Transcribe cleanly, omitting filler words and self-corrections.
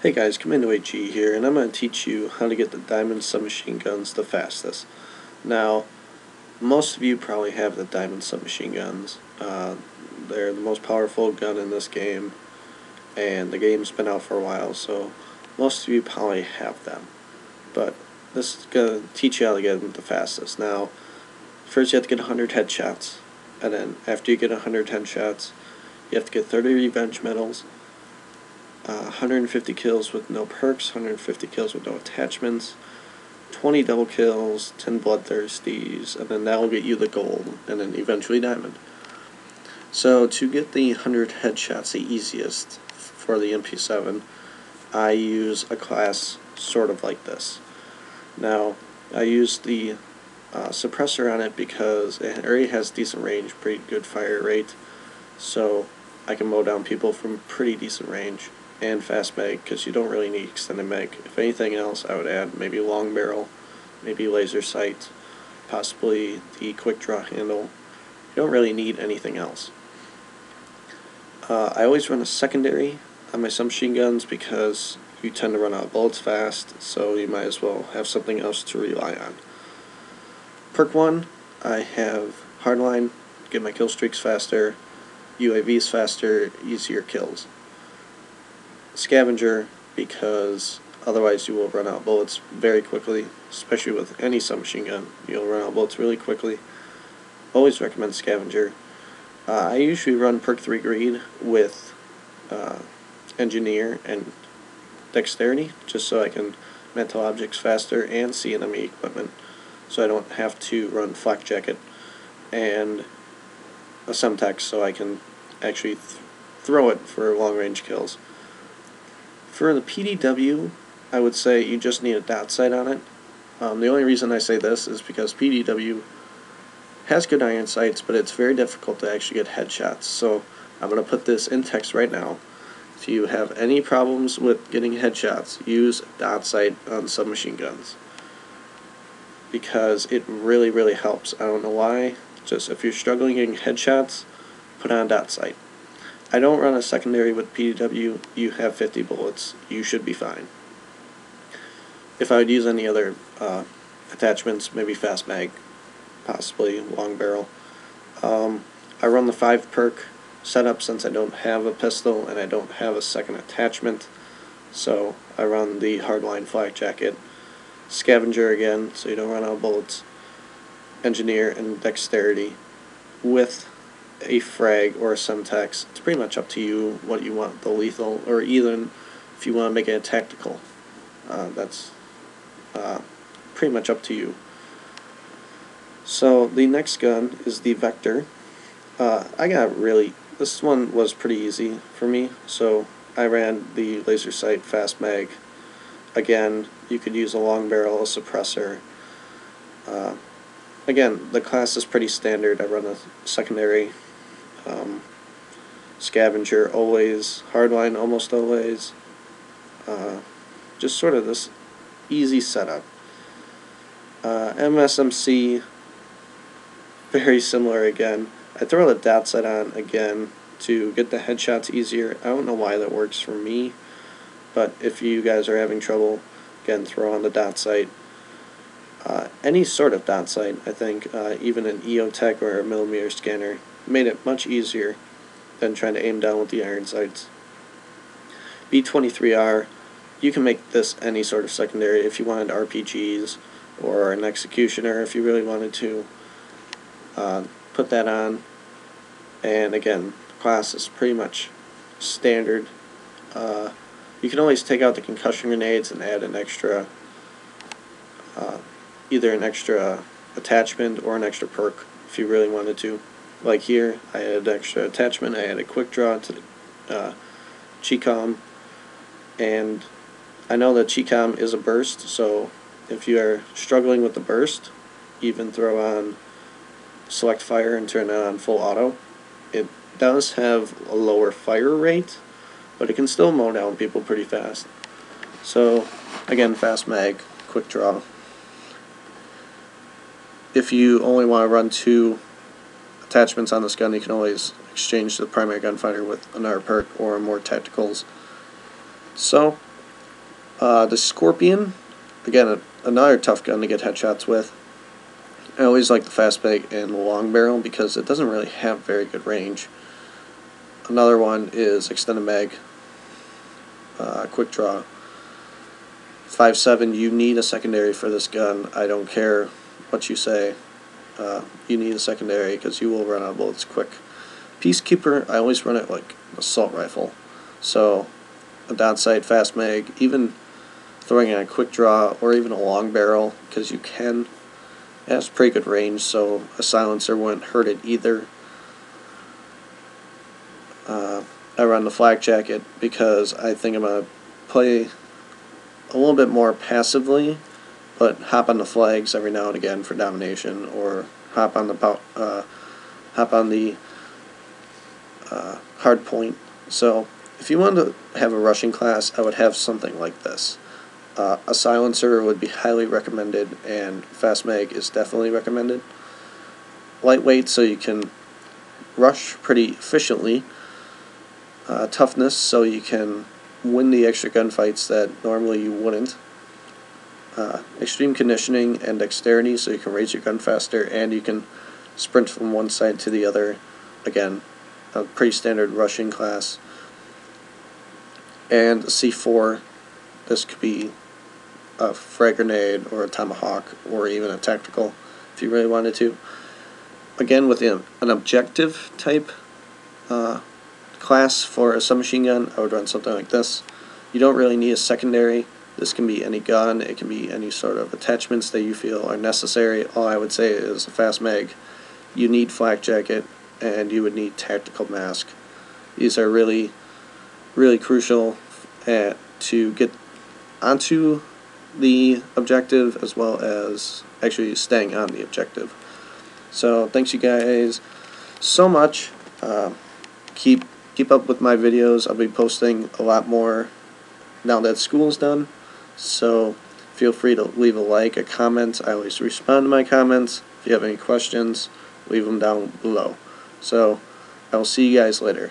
Hey guys, Commando here, and I'm going to teach you how to get the diamond submachine guns the fastest. Now, most of you probably have the diamond submachine guns. They're the most powerful gun in this game, and the game's been out for a while, so most of you probably have them. But this is going to teach you how to get them the fastest. Now, first you have to get 100 headshots, and then after you get 100 headshots, you have to get 30 revenge medals, 150 kills with no perks, 150 kills with no attachments, 20 double kills, 10 bloodthirsties, and then that will get you the gold, and then eventually diamond. So to get the 100 headshots the easiest for the MP7, I use a class sort of like this. Now, I use the suppressor on it because it already has decent range, pretty good fire rate, so I can mow down people from pretty decent range, and fast mag because you don't really need extended mag. If anything else, I would add maybe long barrel, maybe laser sight, possibly the quick draw handle. You don't really need anything else. I always run a secondary on my submachine guns because you tend to run out of bullets fast, so you might as well have something else to rely on. Perk 1, I have hardline, get my kill streaks faster, UAVs faster, easier kills. Scavenger, because otherwise you will run out of bullets very quickly, especially with any submachine gun. You'll run out of bullets really quickly. Always recommend Scavenger. I usually run perk 3 greed with Engineer and Dexterity, just so I can mental objects faster and see enemy equipment, so I don't have to run flak jacket, and a Semtex so I can actually throw it for long range kills. For the PDW, I would say you just need a dot sight on it. The only reason I say this is because PDW has good iron sights, but it's very difficult to actually get headshots. So I'm going to put this in text right now. If you have any problems with getting headshots, use dot sight on submachine guns, because it really helps. I don't know why. Just if you're struggling getting headshots, put on dot sight. I don't run a secondary with PDW. You have 50 bullets. You should be fine. If I would use any other attachments, maybe fast mag, possibly long barrel. I run the 5 perk setup since I don't have a pistol and I don't have a second attachment. So I run the hardline flak jacket, Scavenger again, so you don't run out of bullets, Engineer, and Dexterity with a frag or a Semtex. It's pretty much up to you what you want, the lethal, or even if you want to make it a tactical. That's pretty much up to you. So the next gun is the Vector. This one was pretty easy for me, so I ran the laser sight, fast mag. Again, you could use a long barrel, a suppressor. Again, the class is pretty standard. I run a secondary, Scavenger always, hardline almost always. Just sort of this easy setup. MSMC, very similar again. I throw the dot sight on again to get the headshots easier. I don't know why that works for me, but if you guys are having trouble, again, throw on the dot sight. Any sort of dot sight, I think, even an EOTech or a millimeter scanner, made it much easier than trying to aim down with the iron sights. B23R, you can make this any sort of secondary if you wanted RPGs or an executioner if you really wanted to. Put that on, and again, the class is pretty much standard. You can always take out the concussion grenades and add an extra, either an extra attachment or an extra perk if you really wanted to. Like here, I added an extra attachment, I added a quick draw to the Chicom, and I know that Chicom is a burst, so if you are struggling with the burst, even throw on select fire and turn it on full auto. It does have a lower fire rate, but it can still mow down people pretty fast. So again, fast mag, quick draw. If you only want to run 2 attachments on this gun, you can always exchange the primary gunfighter with another perk or more tacticals. So The Scorpion, again, another tough gun to get headshots with. I always like the fast mag and the long barrel because it doesn't really have very good range. Another one is extended mag, quick draw. 5.7, you need a secondary for this gun. I don't care what you say. You need a secondary because you will run out of bullets quick. Peacekeeper, I always run it like an assault rifle. So a down sight, fast mag, even throwing in a quick draw or even a long barrel, because you can. It has pretty good range, so a silencer wouldn't hurt it either. I run the flak jacket because I think I'm going to play a little bit more passively, but hop on the flags every now and again for domination, or hop on the hard point. So if you want to have a rushing class, I would have something like this. A silencer would be highly recommended, and fast mag is definitely recommended. Lightweight, so you can rush pretty efficiently. Toughness, so you can win the extra gunfights that normally you wouldn't. Extreme conditioning and dexterity, so you can raise your gun faster and you can sprint from one side to the other. Again, a pretty standard rushing class. And C4, this could be a frag grenade or a tomahawk or even a tactical if you really wanted to. Again, with an objective type class for a submachine gun, I would run something like this. You don't really need a secondary. This can be any gun, it can be any sort of attachments that you feel are necessary. All I would say is a fast mag. You need flak jacket, and you would need tactical mask. These are really, really crucial to get onto the objective, as well as actually staying on the objective. So thanks you guys so much. Keep up with my videos. I'll be posting a lot more now that school's done, so feel free to leave a like, a comment. I always respond to my comments. If you have any questions, leave them down below. So I will see you guys later.